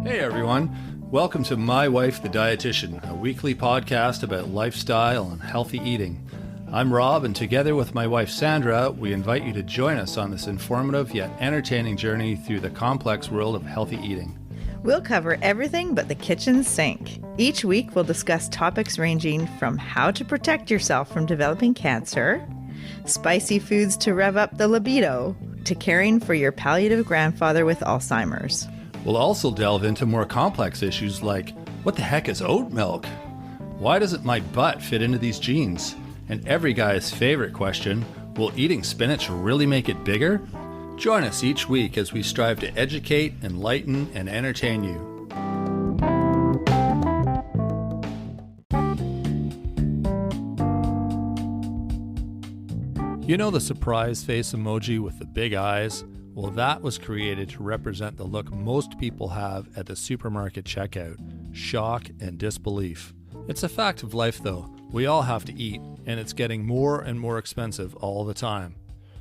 Hey everyone, welcome to My Wife the Dietitian, a weekly podcast about lifestyle and healthy eating. I'm Rob, and together with my wife Sandra, we invite you to join us on this informative yet entertaining journey through the complex world of healthy eating. We'll cover everything but the kitchen sink. Each week we'll discuss topics ranging from how to protect yourself from developing cancer, spicy foods to rev up the libido, to caring for your palliative grandfather with Alzheimer's. We'll also delve into more complex issues like, what the heck is oat milk? Why doesn't my butt fit into these jeans? And every guy's favorite question, will eating spinach really make it bigger? Join us each week as we strive to educate, enlighten, and entertain you. You know the surprise face emoji with the big eyes? Well, that was created to represent the look most people have at the supermarket checkout, shock and disbelief. It's a fact of life though. We all have to eat, and it's getting more and more expensive all the time.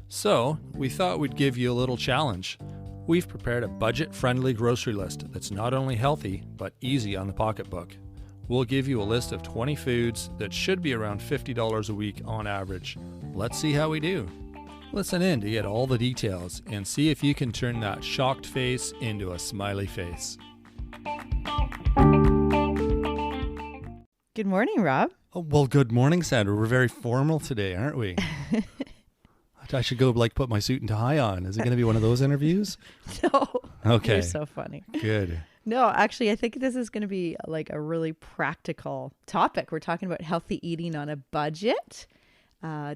So, we thought we'd give you a little challenge. We've prepared a budget-friendly grocery list that's not only healthy, but easy on the pocketbook. We'll give you a list of 20 foods that should be around $50 a week on average. Let's see how we do. Listen in to get all the details and see if you can turn that shocked face into a smiley face. Good morning, Rob. Oh, well, good morning, Sandra. We're very formal today, aren't we? I should go put my suit and tie on. Is it going to be one of those interviews? No. Okay. You're so funny. Good. No, actually, I think this is going to be like a really practical topic. We're talking about healthy eating on a budget.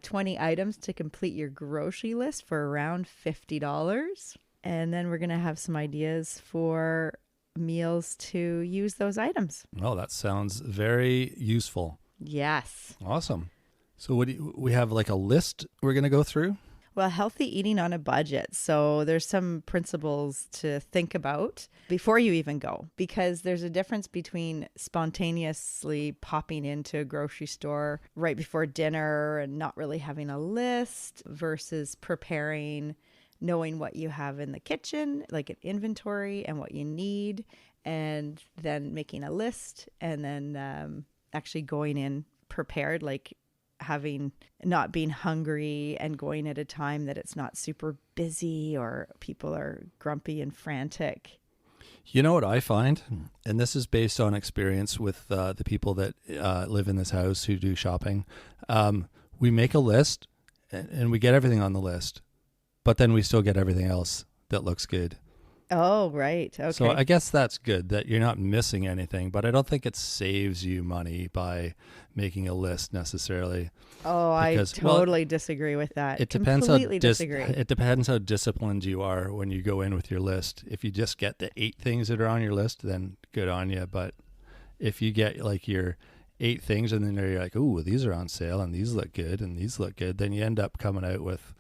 20 items to complete your grocery list for around $50. And then we're going to have some ideas for meals to use those items. Oh, that sounds very useful. Yes. Awesome. So we have like a list we're going to go through? Well, healthy eating on a budget. So there's some principles to think about before you even go, because there's a difference between spontaneously popping into a grocery store right before dinner and not really having a list versus preparing, knowing what you have in the kitchen, like an inventory and what you need, and then making a list and then actually going in prepared, like not being hungry and going at a time that it's not super busy or people are grumpy and frantic. You know what I find, and this is based on experience with the people that live in this house who do shopping. We make a list and we get everything on the list, but then we still get everything else that looks good. Oh, right. Okay. So I guess that's good that you're not missing anything, but I don't think it saves you money by making a list necessarily. Oh, because, I totally disagree with that. It depends disagree. It depends how disciplined you are when you go in with your list. If you just get the 8 things that are on your list, then good on you. But if you get like your 8 things and then you're like, ooh, these are on sale and these look good and these look good, then you end up coming out with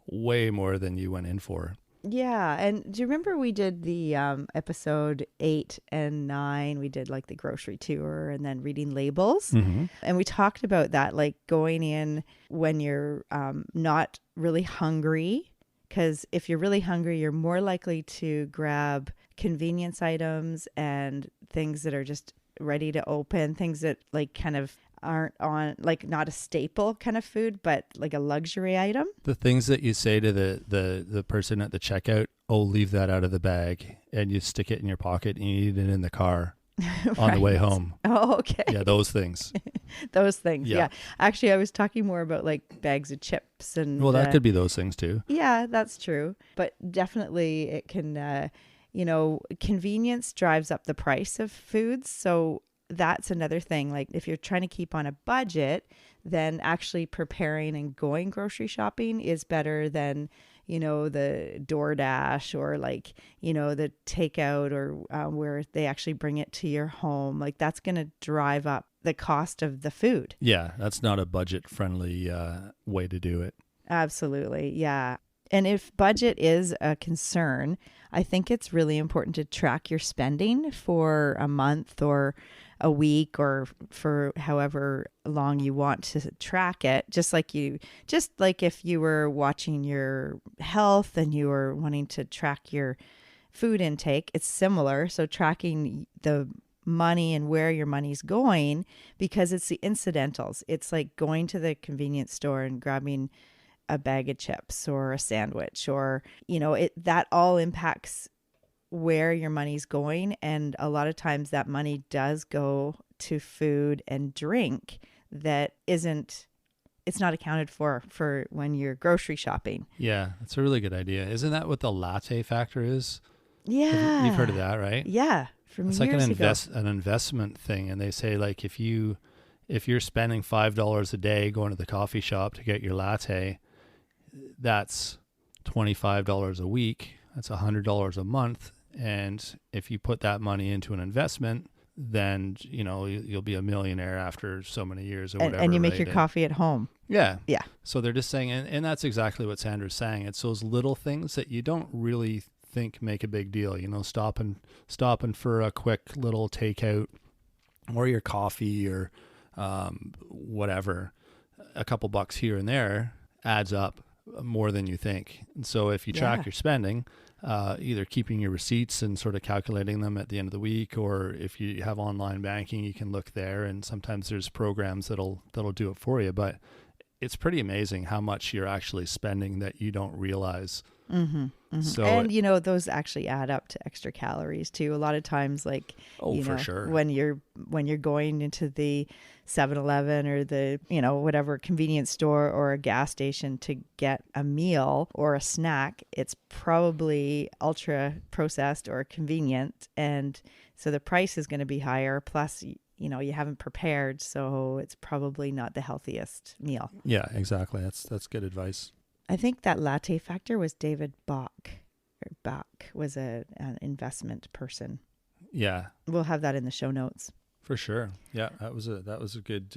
way more than you went in for. Yeah. And do you remember we did the episode 8 and 9? We did like the grocery tour and then reading labels. Mm-hmm. And we talked about that, like going in when you're not really hungry. Because if you're really hungry, you're more likely to grab convenience items and things that are just ready to open, things that like kind of aren't on, like not a staple kind of food, but like a luxury item. The things that you say to the person at the checkout, oh, leave that out of the bag, and you stick it in your pocket and you eat it in the car on the way home. Oh, okay. Yeah, those things. Those things, yeah. Actually, I was talking more about like bags of chips and... Well, that could be those things too. Yeah, that's true. But definitely it can, convenience drives up the price of foods. So that's another thing. Like if you're trying to keep on a budget, then actually preparing and going grocery shopping is better than, the DoorDash or like, the takeout or where they actually bring it to your home. Like that's going to drive up the cost of the food. Yeah, that's not a budget friendly way to do it. Absolutely. Yeah. And if budget is a concern, I think it's really important to track your spending for a month or a week or for however long you want to track it. Just like if you were watching your health and you were wanting to track your food intake, it's similar. So tracking the money and where your money's going, because it's the incidentals. It's like going to the convenience store and grabbing a bag of chips or a sandwich, or, that all impacts where your money's going. And a lot of times that money does go to food and drink that it's not accounted for when you're grocery shopping. Yeah, that's a really good idea. Isn't that what the Latte Factor is? Yeah. You've heard of that, right? Yeah. From It's like years ago. an investment thing. And they say, like, if you're spending $5 a day going to the coffee shop to get your latte, that's $25 a week. That's $100 a month. And if you put that money into an investment, then, you'll be a millionaire after so many years or whatever. And you make your right? coffee at home. Yeah. Yeah. So they're just saying, and that's exactly what Sandra's saying. It's those little things that you don't really think make a big deal, stopping for a quick little takeout or your coffee or whatever, a couple bucks here and there adds up more than you think. And so if you track your spending, either keeping your receipts and sort of calculating them at the end of the week, or if you have online banking, you can look there, and sometimes there's programs that'll do it for you. But it's pretty amazing how much you're actually spending that you don't realize. Mm-hmm, mm-hmm. So, and those actually add up to extra calories too. A lot of times, like, for sure, when you're going into the 7-Eleven or the whatever convenience store or a gas station to get a meal or a snack, it's probably ultra processed or convenient, and so the price is going to be higher. Plus, you haven't prepared, so it's probably not the healthiest meal. Yeah, exactly. That's good advice. I think that Latte Factor was David Bach. Or Bach was an investment person. Yeah. We'll have that in the show notes. For sure. Yeah, that was a good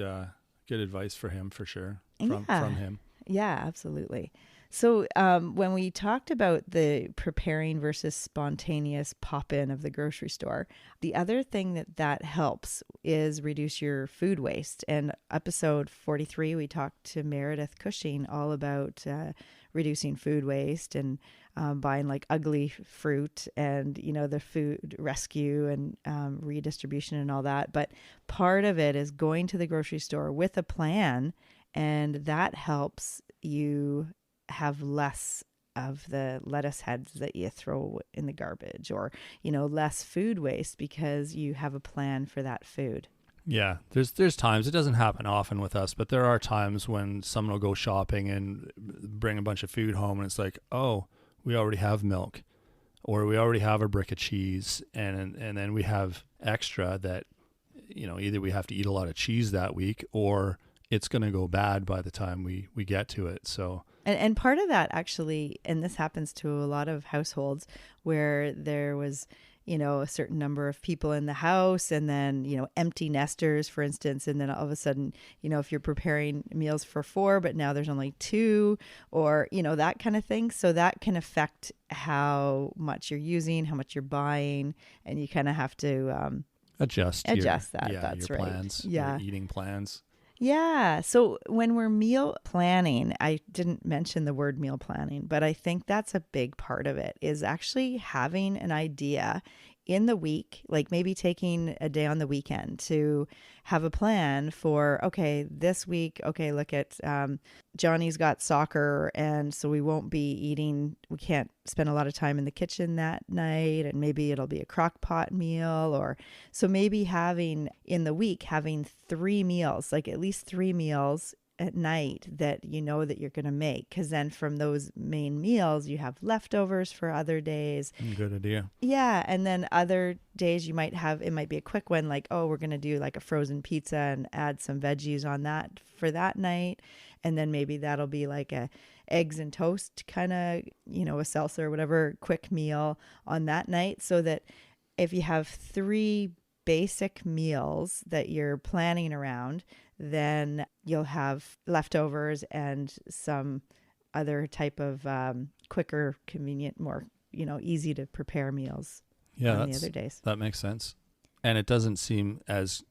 advice for him, for sure. From him. Yeah, absolutely. So when we talked about the preparing versus spontaneous pop-in of the grocery store, the other thing that helps is reduce your food waste. And episode 43, we talked to Meredith Cushing all about reducing food waste and buying like ugly fruit and, the food rescue and redistribution and all that. But part of it is going to the grocery store with a plan, and that helps you have less of the lettuce heads that you throw in the garbage, or less food waste because you have a plan for that food. Yeah, there's times, it doesn't happen often with us, but there are times when someone will go shopping and bring a bunch of food home, and it's like, oh, we already have milk, or we already have a brick of cheese, and then we have extra that either we have to eat a lot of cheese that week, or it's going to go bad by the time we get to it. So And part of that actually, and this happens to a lot of households where there was, a certain number of people in the house, and then, empty nesters, for instance. And then all of a sudden, if you're preparing meals for 4, but now there's only 2, or, that kind of thing. So that can affect how much you're using, how much you're buying, and you kind of have to adjust that. Yeah, That's your right. plans, Yeah. your eating plans. Yeah. So when we're meal planning, I didn't mention the word meal planning, but I think that's a big part of it, is actually having an idea in the week, like maybe taking a day on the weekend to have a plan for, okay, this week, okay, look at Johnny's got soccer, and so we can't spend a lot of time in the kitchen that night, and maybe it'll be a crock pot meal, or so maybe having 3 meals, like at least 3 meals at night that that you're going to make, because then from those main meals you have leftovers for other days. Good idea. Yeah. And then other days it might be a quick one, like, oh, we're going to do like a frozen pizza and add some veggies on that for that night, and then maybe that'll be like a eggs and toast kind of a salsa or whatever quick meal on that night, so that if you have 3 basic meals that you're planning around, then you'll have leftovers and some other type of quicker, convenient, more, easy to prepare meals on the other days. That makes sense. And it doesn't seem as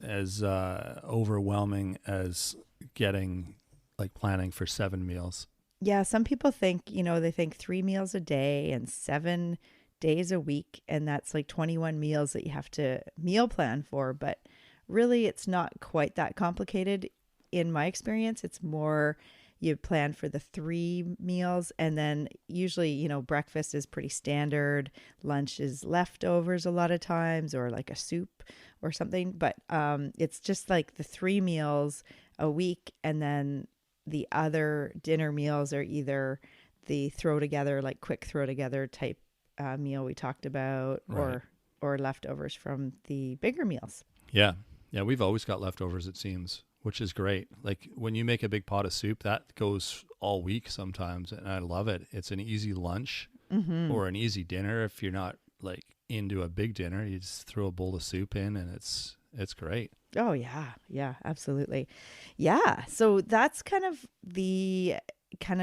overwhelming as getting like planning for 7 meals. Yeah, some people think, they think 3 meals a day and 7 days a week, and that's like 21 meals that you have to meal plan for. But really, it's not quite that complicated. In my experience, it's more you plan for the 3 meals, and then usually, breakfast is pretty standard. Lunch is leftovers a lot of times, or like a soup or something. But it's just like the 3 meals a week, and then the other dinner meals are either the throw together, like quick throw together type meal we talked about, Right. or leftovers from the bigger meals. Yeah. Yeah, we've always got leftovers, it seems, which is great. Like when you make a big pot of soup, that goes all week sometimes, and I love it. It's an easy lunch or an easy dinner. If you're not like into a big dinner, you just throw a bowl of soup in, and it's great. Oh yeah, yeah, absolutely. Yeah, so that's kind of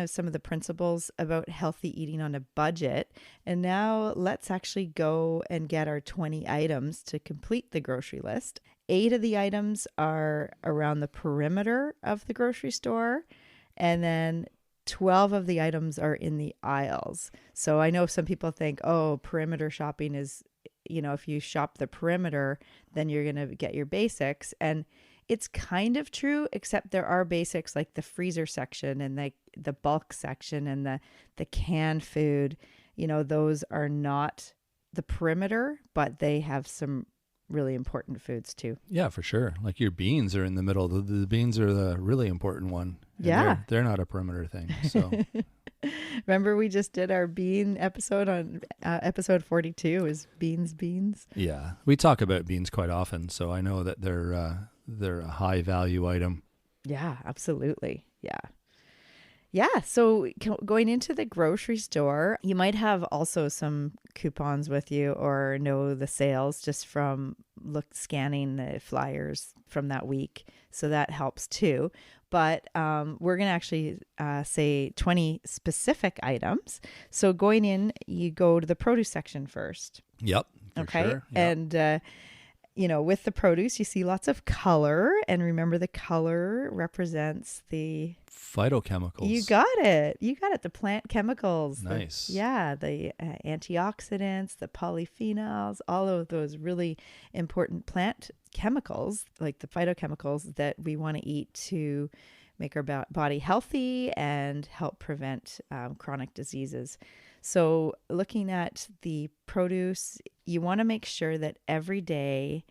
some of the principles about healthy eating on a budget. And now let's actually go and get our 20 items to complete the grocery list. 8 of the items are around the perimeter of the grocery store, and then 12 of the items are in the aisles. So I know some people think, oh, perimeter shopping is, if you shop the perimeter, then you're going to get your basics. And it's kind of true, except there are basics like the freezer section and the bulk section and the canned food. Those are not the perimeter, but they have some really important foods too. Yeah, for sure. Like your beans are in the middle. The beans are the really important one. And Yeah. they're not a perimeter thing. So Remember we just did our bean episode on episode 42 is beans. yeah, we talk about beans quite often. So I know that they're a high value item. Yeah, absolutely. Yeah. Yeah. So going into the grocery store, you might have also some coupons with you or know the sales just from scanning the flyers from that week. So that helps too. But we're going to actually say 20 specific items. So going in, you go to the produce section first. Yep. For Okay. Sure. Yep. And, with the produce, you see lots of color. And remember, the color represents the Phytochemicals. You got it. The plant chemicals. Nice. The antioxidants, the polyphenols, all of those really important plant chemicals, like the phytochemicals that we want to eat to make our body healthy and help prevent chronic diseases. So looking at the produce, you want to make sure that every day,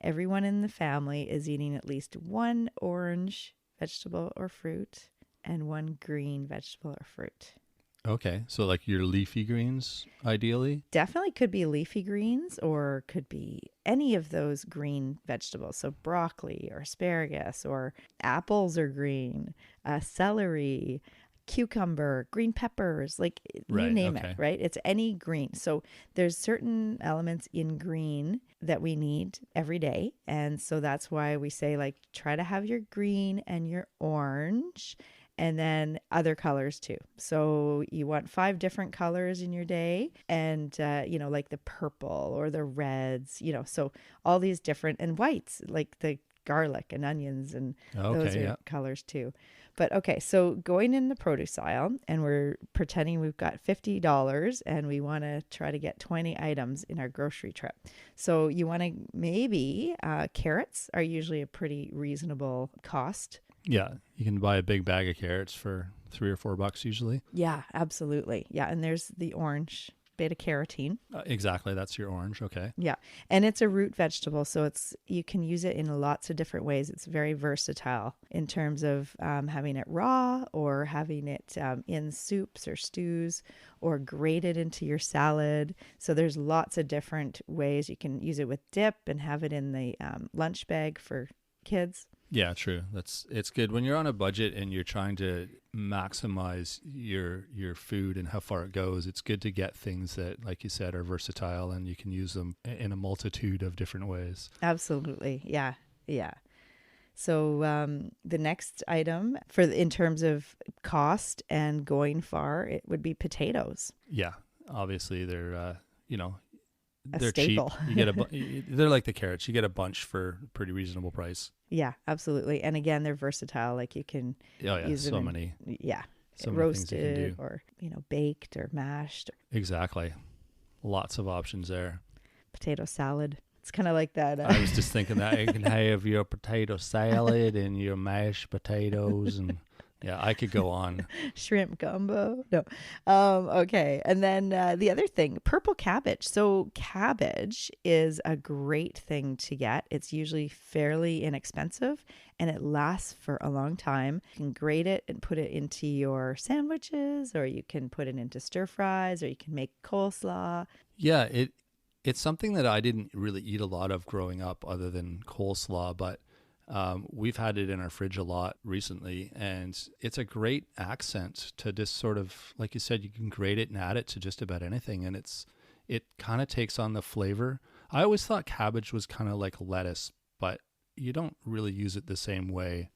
everyone in the family is eating at least one orange vegetable or fruit and one green vegetable or fruit. Okay. So like your leafy greens, ideally? Definitely could be leafy greens or could be any of those green vegetables. So broccoli or asparagus or apples are green, celery, cucumber, green peppers, like Right, you name okay. it, right? It's any green. So there's certain elements in green that we need every day. And so that's why we say like try to have your green and your orange and then other colors too. So you want 5 different colors in your day and, like the purple or the reds, so all these different and whites, like the garlic and onions and those are Okay, yeah. colors too. But okay, so going in the produce aisle and we're pretending we've got $50 and we want to try to get 20 items in our grocery trip. So you want to maybe carrots are usually a pretty reasonable cost. Yeah. You can buy a big bag of carrots for $3 or $4 usually. Yeah, absolutely. Yeah, and there's the orange, beta carotene. Exactly. That's your orange. Okay. Yeah, and it's a root vegetable, so you can use it in lots of different ways. It's very versatile in terms of having it raw or having it in soups or stews or grated into your salad. So there's lots of different ways you can use it with dip and have it in the lunch bag for kids. Yeah, true. It's good when you're on a budget and you're trying to maximize your food and how far it goes. It's good to get things that, like you said, are versatile and you can use them in a multitude of different ways. Absolutely. Yeah. Yeah. So the next item in terms of cost and going far, it would be potatoes. Yeah, obviously they're A they're cheap. staple. You get they're like the carrots. You get a bunch for a pretty reasonable price. Yeah, absolutely. And again, they're versatile. Like you can Oh yeah, use so them many. yeah, So many things you can roasted do. or baked or mashed. Exactly. Lots of options there. Potato salad. It's kind of like that. I was just thinking that you can have your potato salad and your mashed potatoes, and yeah, I could go on. Shrimp gumbo. No. Okay. And then the other thing, purple cabbage. So cabbage is a great thing to get. It's usually fairly inexpensive and it lasts for a long time. You can grate it and put it into your sandwiches, or you can put it into stir fries, or you can make coleslaw. Yeah, it's something that I didn't really eat a lot of growing up other than coleslaw, but we've had it in our fridge a lot recently, and it's a great accent to just sort of, like you said, you can grate it and add it to just about anything, and it kind of takes on the flavor. I always thought cabbage was kind of like lettuce, but you don't really use it the same way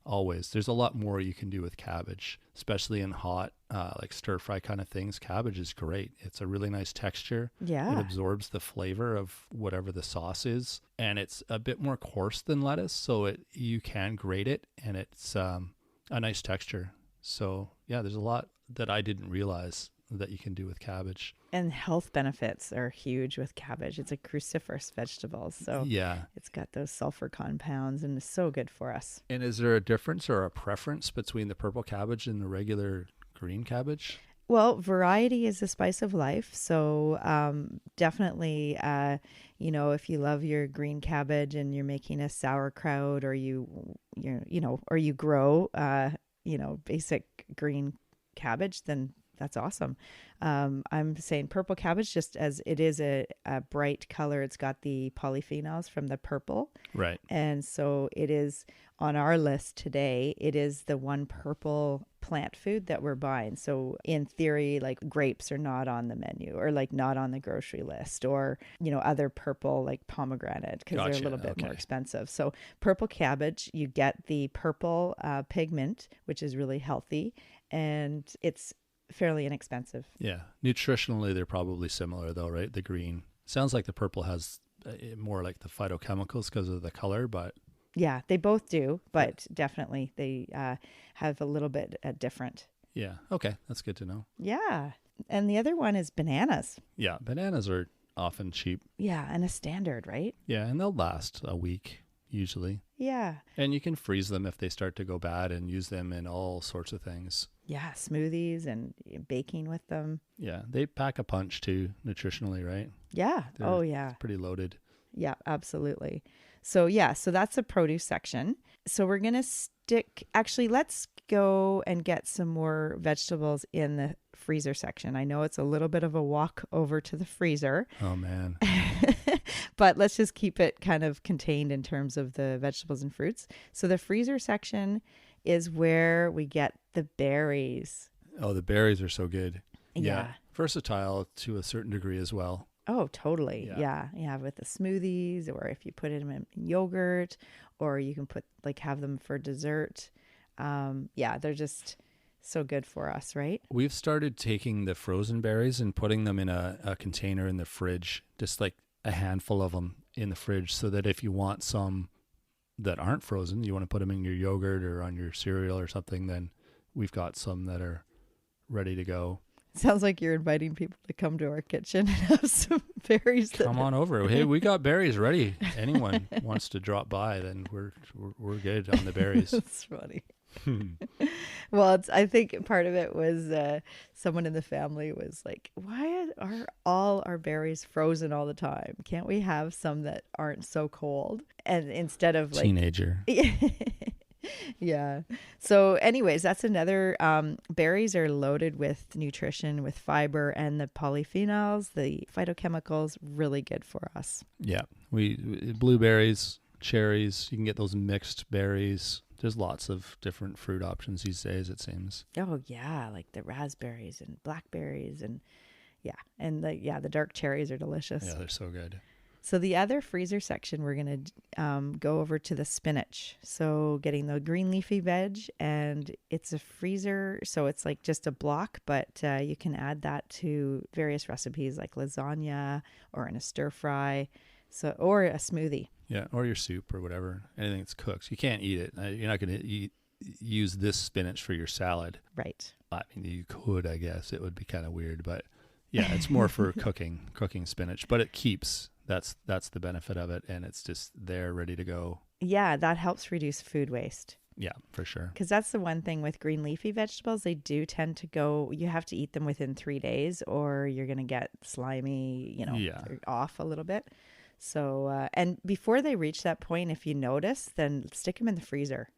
always. There's a lot more you can do with cabbage, especially in hot, like stir fry kind of things. Cabbage is great. It's a really nice texture. Yeah. It absorbs the flavor of whatever the sauce is, and it's a bit more coarse than lettuce, so you can grate it, and it's a nice texture. So yeah, there's a lot that I didn't realize that you can do with cabbage. And health benefits are huge with cabbage. It's a cruciferous vegetable, so Yeah. it's got those sulfur compounds and it's so good for us. And is there a difference or a preference between the purple cabbage and the regular green cabbage? Well, variety is the spice of life. So definitely, if you love your green cabbage and you're making a sauerkraut, or or you grow, basic green cabbage, then that's awesome. I'm saying purple cabbage just as it is a bright color. It's got the polyphenols from the purple. Right. And so it is on our list today. It is the one purple plant food that we're buying. So in theory, like grapes are not on the menu, or like not on the grocery list, or, other purple like pomegranate, because they're a little bit more expensive. So purple cabbage, you get the purple pigment, which is really healthy, and it's fairly inexpensive. Yeah. Nutritionally, they're probably similar though, right? The green. Sounds like the purple has more like the phytochemicals because of the color, but... Yeah, they both do, but definitely they have a little bit different. Yeah. Okay. That's good to know. Yeah. And the other one is bananas. Yeah. Bananas are often cheap. Yeah. And a standard, right? Yeah. And they'll last a week usually. Yeah. And you can freeze them if they start to go bad and use them in all sorts of things. Yeah. Smoothies and baking with them. Yeah. They pack a punch too, nutritionally, right? Yeah. It's pretty loaded. Yeah, absolutely. So that's the produce section. So we're going to let's go and get some more vegetables in the freezer section. I know it's a little bit of a walk over to the freezer. Oh, man. But let's just keep it kind of contained in terms of the vegetables and fruits. So the freezer section is where we get the berries. Oh, the berries are so good. Yeah. Versatile to a certain degree as well. Oh, totally. Yeah. Yeah. With the smoothies, or if you put them in yogurt, or you can have them for dessert. They're just so good for us, right? We've started taking the frozen berries and putting them in a container in the fridge, just like a handful of them in the fridge, so that if you want some that aren't frozen, you want to put them in your yogurt or on your cereal or something, then we've got some that are ready to go. Sounds like you're inviting people to come to our kitchen and have some berries. Come on over. Hey, we got berries ready. Anyone wants to drop by, then we're good on the berries. That's funny. Well, I think part of it was someone in the family was like, why are all our berries frozen all the time? Can't we have some that aren't so cold? And instead of teenager. Yeah. So anyways, that's another, berries are loaded with nutrition, with fiber and the polyphenols, the phytochemicals, really good for us. Yeah. Blueberries, cherries, you can get those mixed berries. There's lots of different fruit options these days, it seems. Oh yeah. Like the raspberries and blackberries and the dark cherries are delicious. Yeah, they're so good. So the other freezer section, we're going to go over to the spinach. So getting the green leafy veg, and it's a freezer. So it's like just a block, but you can add that to various recipes like lasagna or in a stir fry, or a smoothie. Yeah, or your soup or whatever, anything that's cooked. You can't eat it. You're not going to use this spinach for your salad. Right. I mean, you could, I guess. It would be kind of weird, but Yeah, it's more for cooking spinach, but it keeps. That's the benefit of it, and it's just there ready to go. Yeah, that helps reduce food waste. Yeah, for sure. Because that's the one thing with green leafy vegetables. They do tend to go, you have to eat them within 3 days or you're going to get slimy, they're off a little bit. So, and before they reach that point, if you notice, then stick them in the freezer.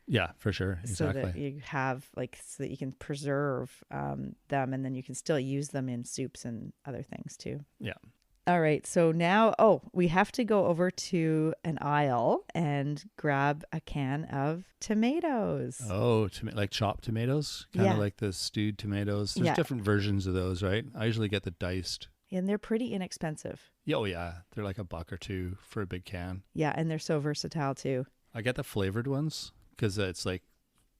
Yeah, for sure. Exactly. So that you have, so that you can preserve them, and then you can still use them in soups and other things too. Yeah. All right. So now, we have to go over to an aisle and grab a can of tomatoes. Oh, like chopped tomatoes? Kind of like the stewed tomatoes. There's different versions of those, right? I usually get the diced. And they're pretty inexpensive. Yeah, oh, yeah. They're like $1 or $2 for a big can. Yeah, and they're so versatile too. I get the flavored ones because it's like,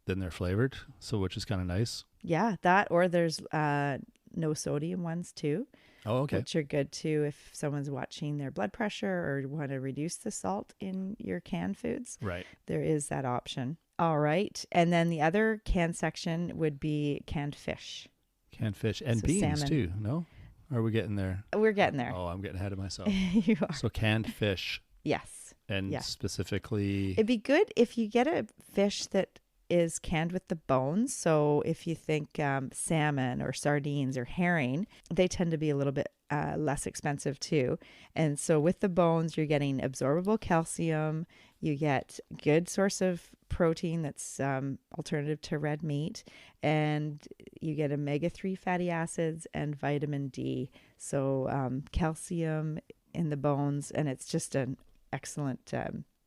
then they're flavored, so which is kind of nice. Yeah, that, or there's no sodium ones too. Oh, okay. Which are good too if someone's watching their blood pressure or want to reduce the salt in your canned foods. Right. There is that option. All right. And then the other canned section would be canned fish. Canned fish and so beans salmon. too, no? Or are we getting there? We're getting there. Oh, I'm getting ahead of myself. You are. So canned fish. Yes. And specifically... It'd be good if you get a fish that is canned with the bones. So if you think salmon or sardines or herring, they tend to be a little bit less expensive too. And so with the bones, you're getting absorbable calcium. You get good source of protein that's alternative to red meat. And you get omega-3 fatty acids and vitamin D. So calcium in the bones, and it's just an excellent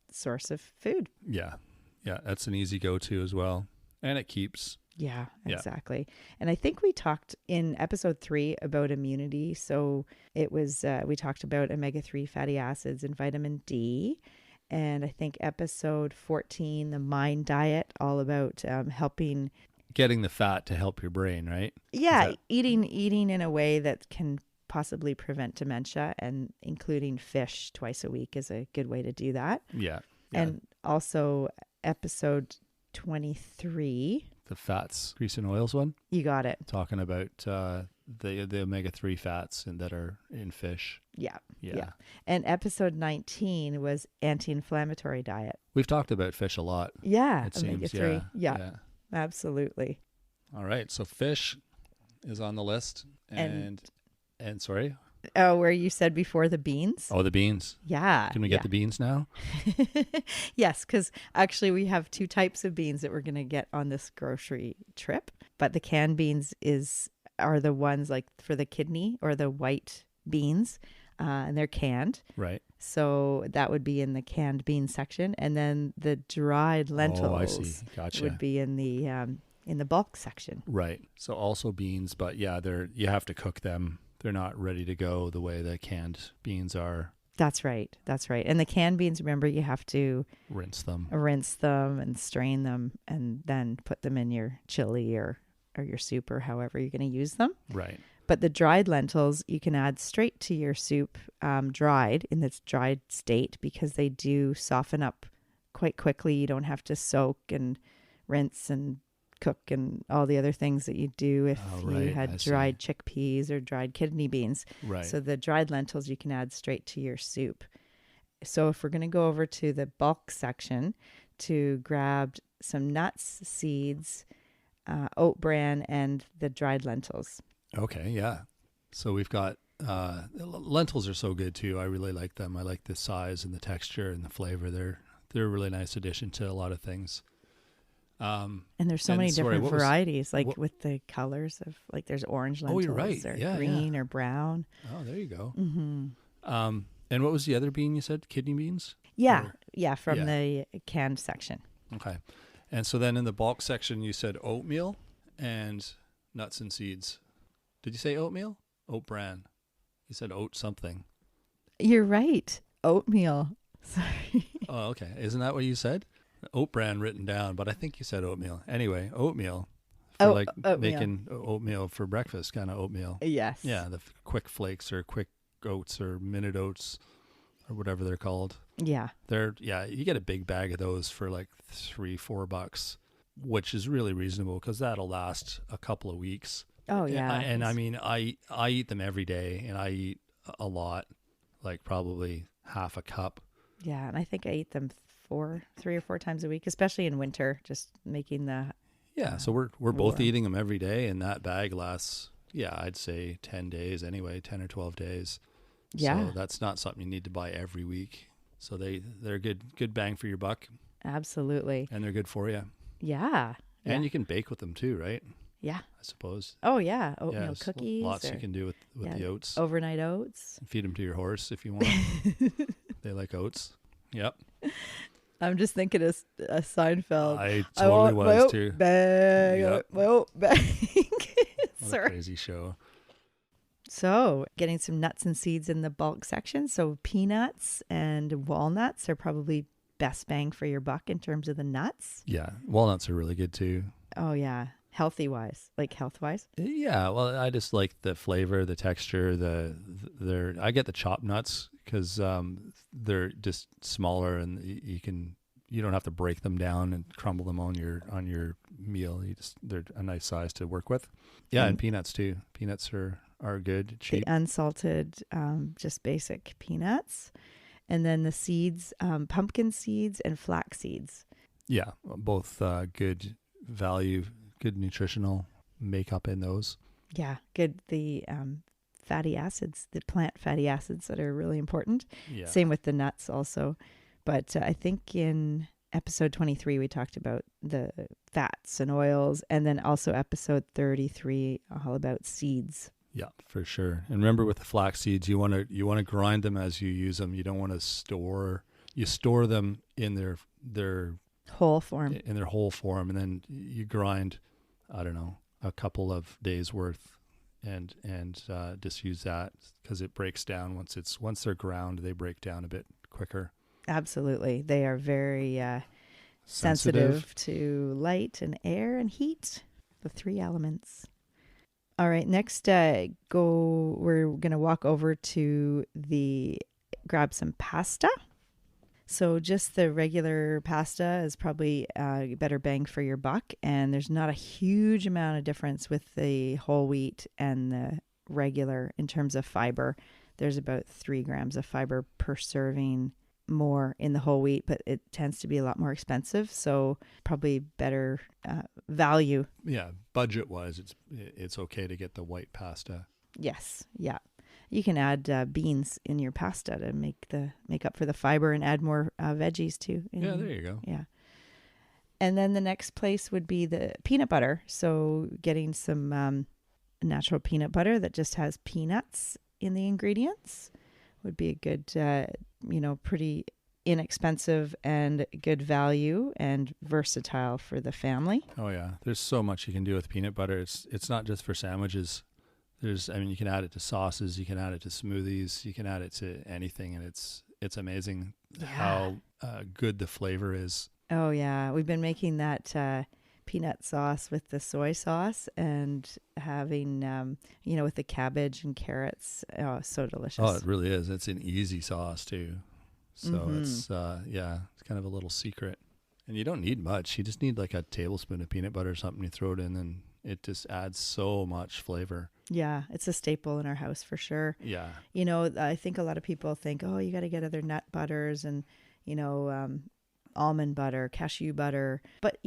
source of food. Yeah. Yeah, that's an easy go-to as well. And it keeps. Yeah, exactly. And I think we talked in episode 3 about immunity. So it was, we talked about omega-3 fatty acids and vitamin D. And I think episode 14, the mind diet, all about helping. Getting the fat to help your brain, right? Yeah, eating in a way that can possibly prevent dementia, and including fish twice a week is a good way to do that. Yeah. And also episode 23. The fats, grease and oils one? You got it. Talking about the omega-3 fats that are in fish. Yeah. And episode 19 was anti-inflammatory diet. We've talked about fish a lot. Yeah. It seems, omega-3. Yeah. Absolutely. All right. So fish is on the list. And sorry? Oh, where you said before the beans? Oh, the beans. Yeah. Can we get the beans now? Yes, because actually we have 2 types of beans that we're going to get on this grocery trip. But the canned beans are the ones like for the kidney, or the white beans, and they're canned. Right. So that would be in the canned bean section. And then the dried lentils I see. Gotcha. would be in the bulk section. Right. So also beans, but yeah, you have to cook them. They're not ready to go the way the canned beans are. That's right. And the canned beans, remember, you have to rinse them and strain them and then put them in your chili or your soup or however you're going to use them. Right. But the dried lentils, you can add straight to your soup, dried in its dried state, because they do soften up quite quickly. You don't have to soak and rinse and cook and all the other things that you do if you had dried chickpeas or dried kidney beans. Right. So the dried lentils you can add straight to your soup. So if we're going to go over to the bulk section to grab some nuts, seeds, oat bran, and the dried lentils. Okay, yeah. So we've got lentils are so good too. I really like them. I like the size and the texture and the flavor. They're a really nice addition to a lot of things. And there's so many different varieties, with the colors of, like, there's orange lentils, you're right. or green or brown. Oh, there you go. Mm-hmm. And what was the other bean you said? Kidney beans? Yeah, from the canned section. Okay. And so then in the bulk section, you said oatmeal and nuts and seeds. Did you say oatmeal? Oat bran. You said oat something. You're right. Oatmeal. Sorry. Oh, okay. Isn't that what you said? Oat bran written down, but I think you said oatmeal. Anyway, oatmeal. For oatmeal. Making oatmeal for breakfast, kind of oatmeal. Yes. Yeah, the quick flakes or quick oats or minute oats or whatever they're called. Yeah. You get a big bag of those for like $3-4, which is really reasonable because that'll last a couple of weeks. Oh yeah. And I mean, I eat them every day, and I eat a lot, like probably half a cup. Yeah, and I think I eat them 3 or 4 times a week, especially in winter, just making the Yeah, so we're both warm. eating them every day, and that bag lasts, yeah, I'd say 10 days anyway, 10 or 12 days. Yeah. So that's not something you need to buy every week. So they're good bang for your buck, Absolutely. and they're good for you. Yeah. And Yeah. you can bake with them too, right? Yeah. I suppose. Oh yeah. Yeah, Oatmeal there's cookies. lots or, you can do with yeah, the oats. overnight oats. Feed them to your horse if you want. They like oats. Yep. I'm just thinking of Seinfeld. I I want totally my was oat too. bag. Yep. My oat bag. What a Sorry. crazy show. So, getting some nuts and seeds in the bulk section. So, peanuts and walnuts are probably best bang for your buck in terms of the nuts. Yeah, walnuts are really good too. Oh, yeah. Healthy wise, like health wise. Yeah, well, I just like the flavor, the texture, I get the chopped nuts because they're just smaller, and you don't have to break them down and crumble them on your meal. They're a nice size to work with. Yeah, and peanuts too. Peanuts are good, cheap. The unsalted, just basic peanuts. And then the seeds, pumpkin seeds and flax seeds. Yeah, both good value, good nutritional makeup in those. Yeah, good. The fatty acids, the plant fatty acids that are really important. Yeah. Same with the nuts also. But I think in episode 23, we talked about the fats and oils. And then also episode 33, all about seeds. Yeah, for sure. And remember, with the flax seeds, you want to grind them as you use them. You don't want to store. You store them in their Whole form. in their whole form, and then you grind, I don't know, a couple of days worth, and just use that because it breaks down once they're ground. They break down a bit quicker. Absolutely, they are very sensitive to light and air and heat, the three elements. All right, next we're going to walk over to grab some pasta. So just the regular pasta is probably better bang for your buck, and there's not a huge amount of difference with the whole wheat and the regular in terms of fiber. There's about 3 grams of fiber per serving more in the whole wheat, but it tends to be a lot more expensive, so probably better value. Yeah, budget wise, it's okay to get the white pasta. Yes, yeah. You can add beans in your pasta to make up for the fiber, and add more veggies too. Yeah, there you go. Yeah. And then the next place would be the peanut butter. So getting some natural peanut butter that just has peanuts in the ingredients would be a good, pretty inexpensive and good value and versatile for the family. Oh yeah, there's so much you can do with peanut butter. It's not just for sandwiches. You can add it to sauces, you can add it to smoothies, you can add it to anything, and it's amazing how good the flavor is. Oh yeah, we've been making that peanut sauce with the soy sauce, and having with the cabbage and carrots. Oh, so delicious. Oh, it really is. It's an easy sauce too. So it's kind of a little secret. And you don't need much. You just need like a tablespoon of peanut butter or something. You throw it in, and it just adds so much flavor. Yeah, it's a staple in our house for sure. Yeah. I think a lot of people think, oh, you got to get other nut butters and, almond butter, cashew butter. But,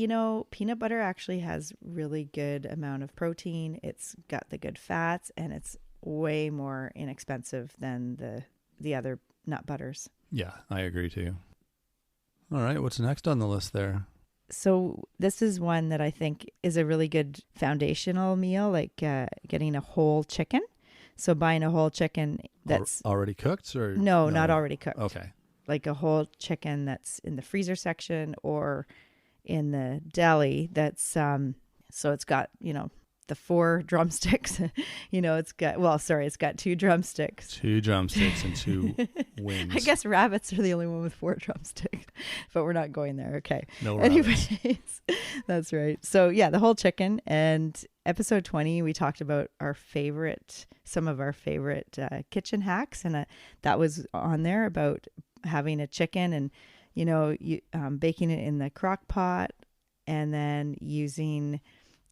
peanut butter actually has really good amount of protein. It's got the good fats, and it's way more inexpensive than the other nut butters. Yeah, I agree too. All right, what's next on the list there? So this is one that I think is a really good foundational meal, like getting a whole chicken. So buying a whole chicken that's already cooked, or no, not already cooked. Okay. Like a whole chicken that's in the freezer section or in the deli. That's so it's got the 4 drumsticks. It's got 2 drumsticks. 2 drumsticks and 2 wings. I guess rabbits are the only one with 4 drumsticks, but we're not going there. Okay. No rabbits. Anyways, that's right. So yeah, the whole chicken. And episode 20, we talked about some of our favorite kitchen hacks, and that was on there about having a chicken and baking it in the crock pot, and then using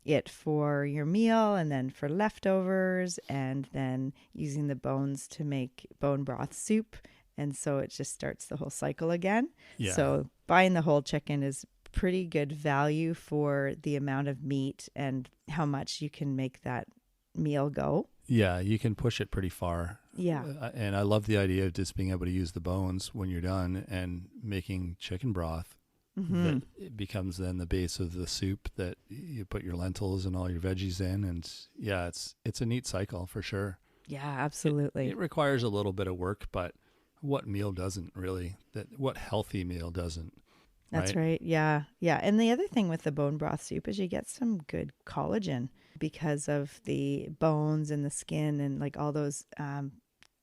it for your meal and then for leftovers, and then using the bones to make bone broth soup. And so it just starts the whole cycle again. Yeah. So buying the whole chicken is pretty good value for the amount of meat and how much you can make that meal go. Yeah, you can push it pretty far. Yeah. And I love the idea of just being able to use the bones when you're done and making chicken broth. That it becomes then the base of the soup that you put your lentils and all your veggies in. And yeah, it's a neat cycle for sure. Yeah, absolutely. It requires a little bit of work, but what meal doesn't really? What healthy meal doesn't? That's right. Yeah. Yeah. And the other thing with the bone broth soup is you get some good collagen because of the bones and the skin and like all those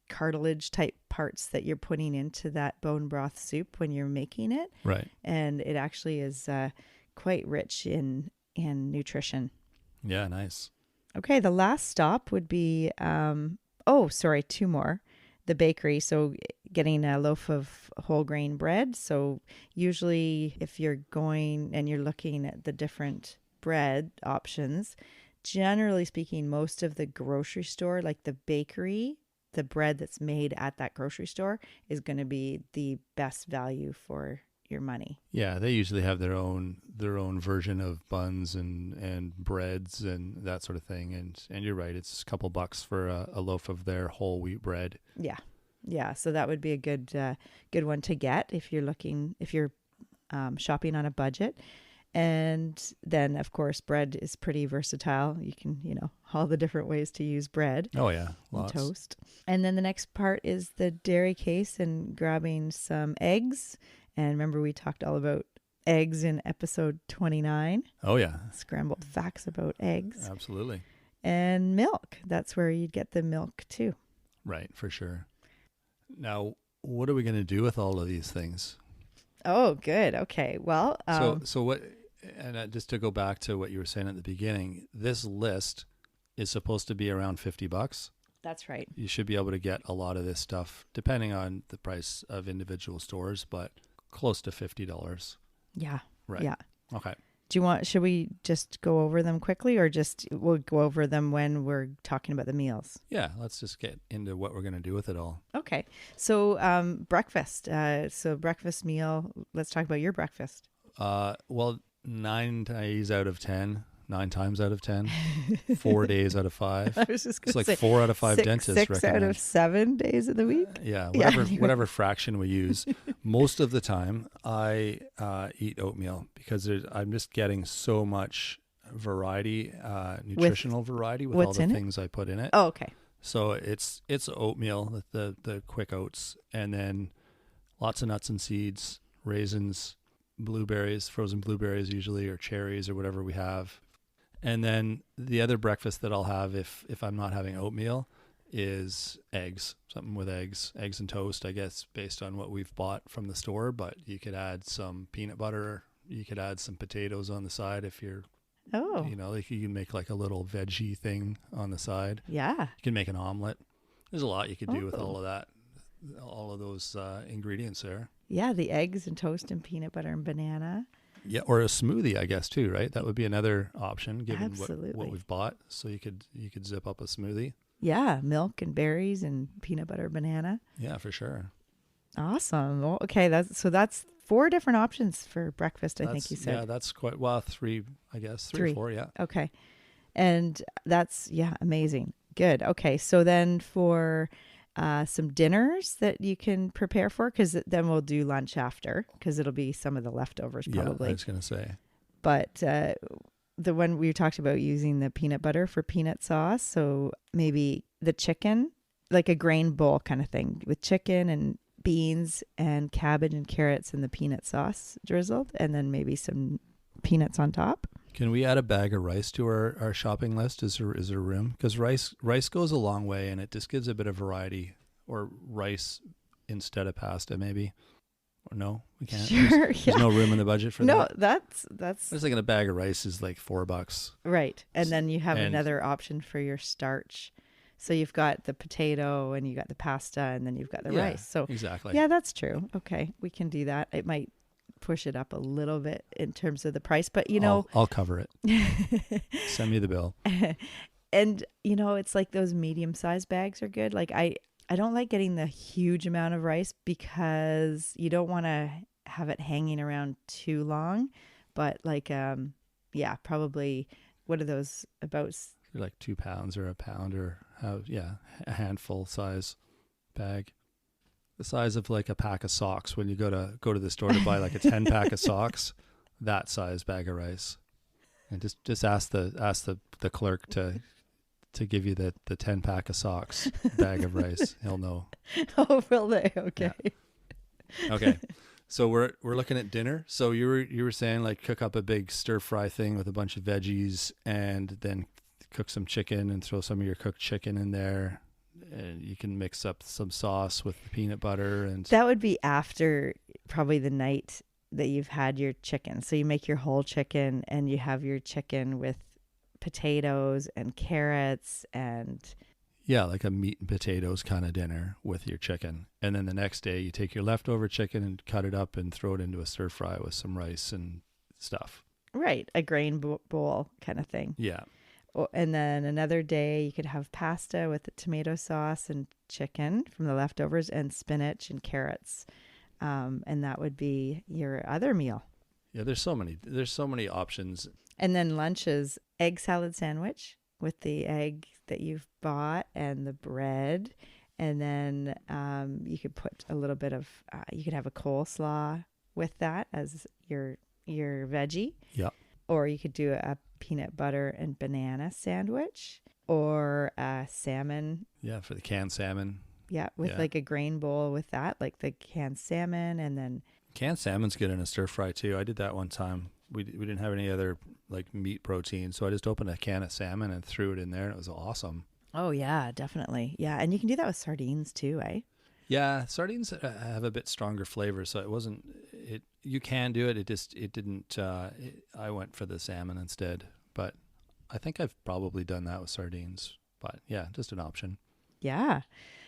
cartilage type parts that you're putting into that bone broth soup when you're making it. Right. And it actually is quite rich in nutrition. Yeah, nice. Okay, the last stop would be, two more. The bakery. So getting a loaf of whole grain bread. So usually if you're going and you're looking at the different bread options, generally speaking, most of the grocery store, like the bakery, the bread that's made at that grocery store is going to be the best value for your money. Yeah, they usually have their own version of buns and breads and that sort of thing. And you're right, it's a couple bucks for a loaf of their whole wheat bread. Yeah. Yeah. So that would be a good one to get if you're shopping on a budget. And then, of course, bread is pretty versatile. You can, all the different ways to use bread. Oh, yeah. Lots. And toast. And then the next part is the dairy case and grabbing some eggs. And remember, we talked all about eggs in episode 29. Oh, yeah. Scrambled facts about eggs. Absolutely. And milk. That's where you'd get the milk, too. Right, for sure. Now, what are we going to do with all of these things? Oh, good. Okay. Well, so what? And just to go back to what you were saying at the beginning, this list is supposed to be around $50. That's right. You should be able to get a lot of this stuff, depending on the price of individual stores, but close to $50. Yeah. Right. Yeah. Okay. Should we just go over them quickly, or we'll go over them when we're talking about the meals? Yeah, let's just get into what we're going to do with it all. Okay. So breakfast. So breakfast meal. Let's talk about your breakfast. Well, 9 times out of 10, 4 days out of 5. I was just It's like say, 4 out of 5 dentists six recommend. out of 7 days of the week. Yeah, Yeah. whatever fraction we use. Most of the time, I eat oatmeal because I'm just getting so much variety, nutritional variety with all the things I put in it. Oh, okay. So it's oatmeal, the quick oats, and then lots of nuts and seeds, raisins, blueberries, frozen blueberries usually, or cherries or whatever we have. And then the other breakfast that I'll have if I'm not having oatmeal is eggs, something with eggs and toast, I guess, based on what we've bought from the store. But you could add some peanut butter. You could add some potatoes on the side if you're, like you can make like a little veggie thing on the side. Yeah. You can make an omelet. There's a lot you could do with all of that, all of those ingredients there. Yeah, the eggs and toast and peanut butter and banana. Yeah, or a smoothie, I guess, too, right? That would be another option given what we've bought. So you could zip up a smoothie. Yeah, milk and berries and peanut butter, banana. Yeah, for sure. Awesome. Well, okay, that's 4 different options for breakfast, I think you said. Yeah, that's quite, 3, I guess. 3 or 4, yeah. Okay. And that's, amazing. Good. Okay, so then for some dinners that you can prepare for, because then we'll do lunch after, because it'll be some of the leftovers probably. Yeah, I was going to say. But the one we talked about using the peanut butter for peanut sauce, so maybe the chicken, like a grain bowl kind of thing with chicken and beans and cabbage and carrots and the peanut sauce drizzled, and then maybe some peanuts on top. Can we add a bag of rice to our shopping list? Is there room? Because rice goes a long way, and it just gives a bit of variety. Or rice instead of pasta, maybe. Or no, we can't. Sure, there's no room in the budget for that. No, that's. I was thinking a bag of rice is like $4. Right, and then you have another option for your starch. So you've got the potato, and you got the pasta, and then you've got the rice. So exactly. Yeah, that's true. Okay, we can do that. It might push it up a little bit in terms of the price, but I'll cover it. Send me the bill. And it's like those medium-sized bags are good. Like I don't like getting the huge amount of rice because you don't want to have it hanging around too long. But like, probably, what are those about? Like 2 pounds or a pound or a handful size bag. The size of like a pack of socks when you go to the store to buy like a 10 pack of socks, that size bag of rice. And just ask the clerk to give you the 10 pack of socks bag of rice. He'll know. Oh, will they? Okay. Yeah. Okay. So we're looking at dinner. So you were saying like cook up a big stir fry thing with a bunch of veggies and then cook some chicken and throw some of your cooked chicken in there. And you can mix up some sauce with peanut butter. And that would be after probably the night that you've had your chicken. So you make your whole chicken and you have your chicken with potatoes and carrots and... Yeah, like a meat and potatoes kind of dinner with your chicken. And then the next day you take your leftover chicken and cut it up and throw it into a stir fry with some rice and stuff. Right, a grain bowl kind of thing. Yeah. And then another day you could have pasta with the tomato sauce and chicken from the leftovers and spinach and carrots. And that would be your other meal. Yeah, there's so many options. And then lunch is egg salad sandwich with the egg that you've bought and the bread. And then you could put a little bit of, you could have a coleslaw with that as your veggie. Yeah. Or you could do a peanut butter and banana sandwich or a salmon. Yeah, for the canned salmon. Yeah, with like a grain bowl with that, like the canned salmon and then... Canned salmon's good in a stir fry too. I did that one time. We didn't have any other like meat protein, so I just opened a can of salmon and threw it in there and it was awesome. Oh yeah, definitely. Yeah, and you can do that with sardines too, eh? Yeah, sardines have a bit stronger flavor, so it wasn't... You can do it. It didn't... I went for the salmon instead, but I think I've probably done that with sardines. But yeah, just an option. Yeah.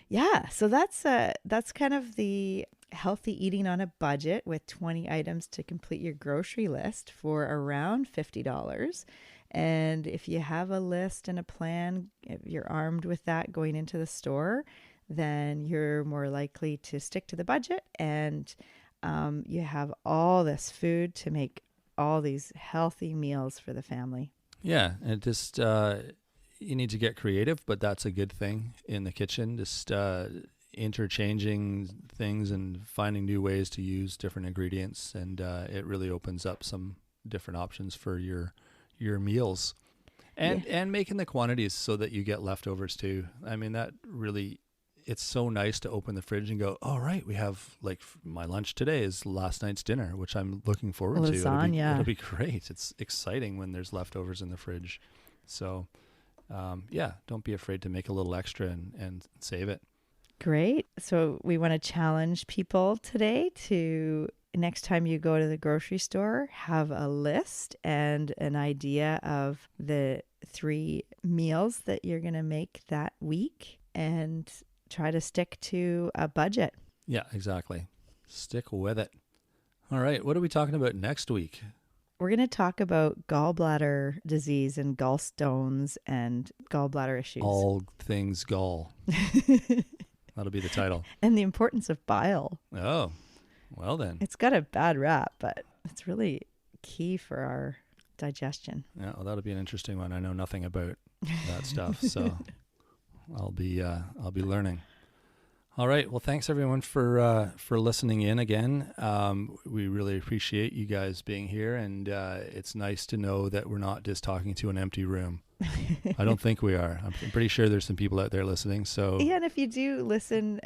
Yeah, so that's kind of the healthy eating on a budget with 20 items to complete your grocery list for around $50. And if you have a list and a plan, if you're armed with that going into the store, then you're more likely to stick to the budget and you have all this food to make all these healthy meals for the family. Yeah, and just you need to get creative, but that's a good thing in the kitchen. Just interchanging things and finding new ways to use different ingredients, and it really opens up some different options for your meals, and making the quantities so that you get leftovers too. I mean, that really... It's so nice to open the fridge and go, all right, we have like my lunch today is last night's dinner, which I'm looking forward to. It'll be great. It's exciting when there's leftovers in the fridge. So, don't be afraid to make a little extra and save it. Great. So we want to challenge people today to, next time you go to the grocery store, have a list and an idea of the 3 meals that you're going to make that week and try to stick to a budget. Yeah, exactly. Stick with it. All right. What are we talking about next week? We're going to talk about gallbladder disease and gallstones and gallbladder issues. All things gall. That'll be the title. And the importance of bile. Oh, well then. It's got a bad rap, but it's really key for our digestion. Yeah, well, that'll be an interesting one. I know nothing about that stuff, so... I'll be learning. All right. Well, thanks everyone for listening in again. We really appreciate you guys being here, and it's nice to know that we're not just talking to an empty room. I don't think we are. I'm pretty sure there's some people out there listening. So yeah, and if you do listen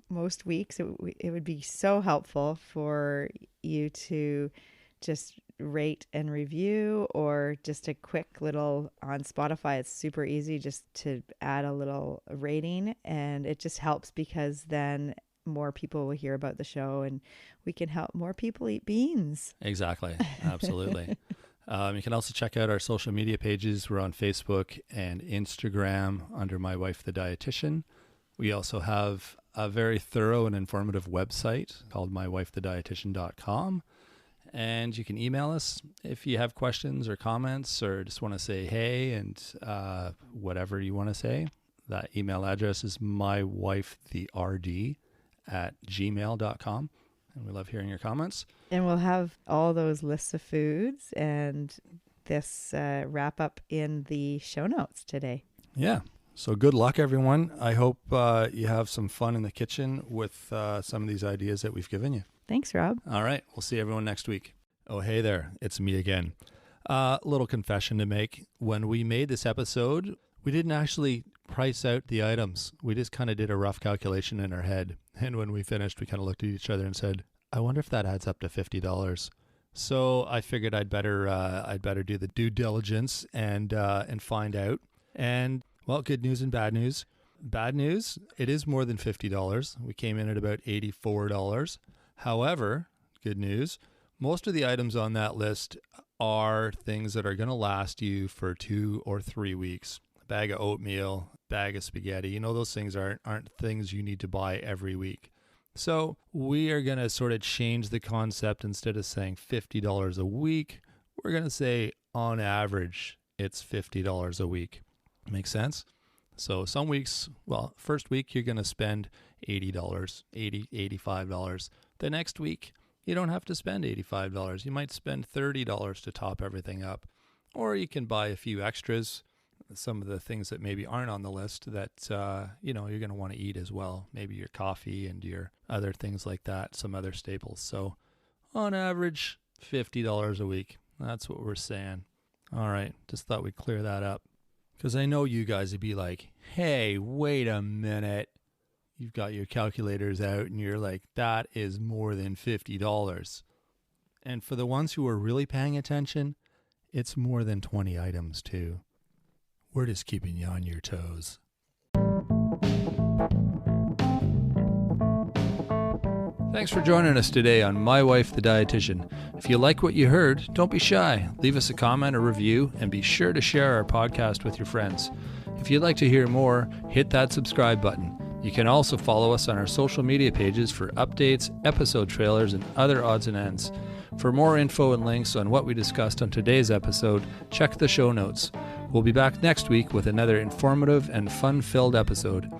most weeks, it would be so helpful for you to just rate and review, or just a quick little on Spotify. It's super easy just to add a little rating, and it just helps because then more people will hear about the show and we can help more people eat beans. Exactly. Absolutely. You can also check out our social media pages. We're on Facebook and Instagram under My Wife the Dietitian. We also have a very thorough and informative website called mywifethedietitian.com. And you can email us if you have questions or comments or just want to say hey and whatever you want to say. That email address is mywifetherd@gmail.com. And we love hearing your comments. And we'll have all those lists of foods and this wrap up in the show notes today. Yeah. So good luck, everyone. I hope you have some fun in the kitchen with some of these ideas that we've given you. Thanks, Rob. All right. We'll see everyone next week. Oh, hey there. It's me again. Little confession to make. When we made this episode, we didn't actually price out the items. We just kind of did a rough calculation in our head. And when we finished, we kind of looked at each other and said, I wonder if that adds up to $50. So I figured I'd better do the due diligence and find out. And well, good news and bad news. Bad news, it is more than $50. We came in at about $84. However, good news, most of the items on that list are things that are going to last you for 2 or 3 weeks. A bag of oatmeal, bag of spaghetti, those things aren't things you need to buy every week. So we are going to sort of change the concept. Instead of saying $50 a week, we're going to say on average, it's $50 a week. Make sense? So some weeks, well, first week, you're going to spend $80, $85. The next week, you don't have to spend $85. You might spend $30 to top everything up. Or you can buy a few extras, some of the things that maybe aren't on the list that, you're going to want to eat as well. Maybe your coffee and your other things like that, some other staples. So on average, $50 a week. That's what we're saying. All right. Just thought we'd clear that up. Because I know you guys would be like, hey, wait a minute. You've got your calculators out and you're like, that is more than $50. And for the ones who are really paying attention, it's more than 20 items too. We're just keeping you on your toes. Thanks for joining us today on My Wife the Dietitian. If you like what you heard, don't be shy. Leave us a comment or review and be sure to share our podcast with your friends. If you'd like to hear more, hit that subscribe button. You can also follow us on our social media pages for updates, episode trailers, and other odds and ends. For more info and links on what we discussed on today's episode, check the show notes. We'll be back next week with another informative and fun-filled episode.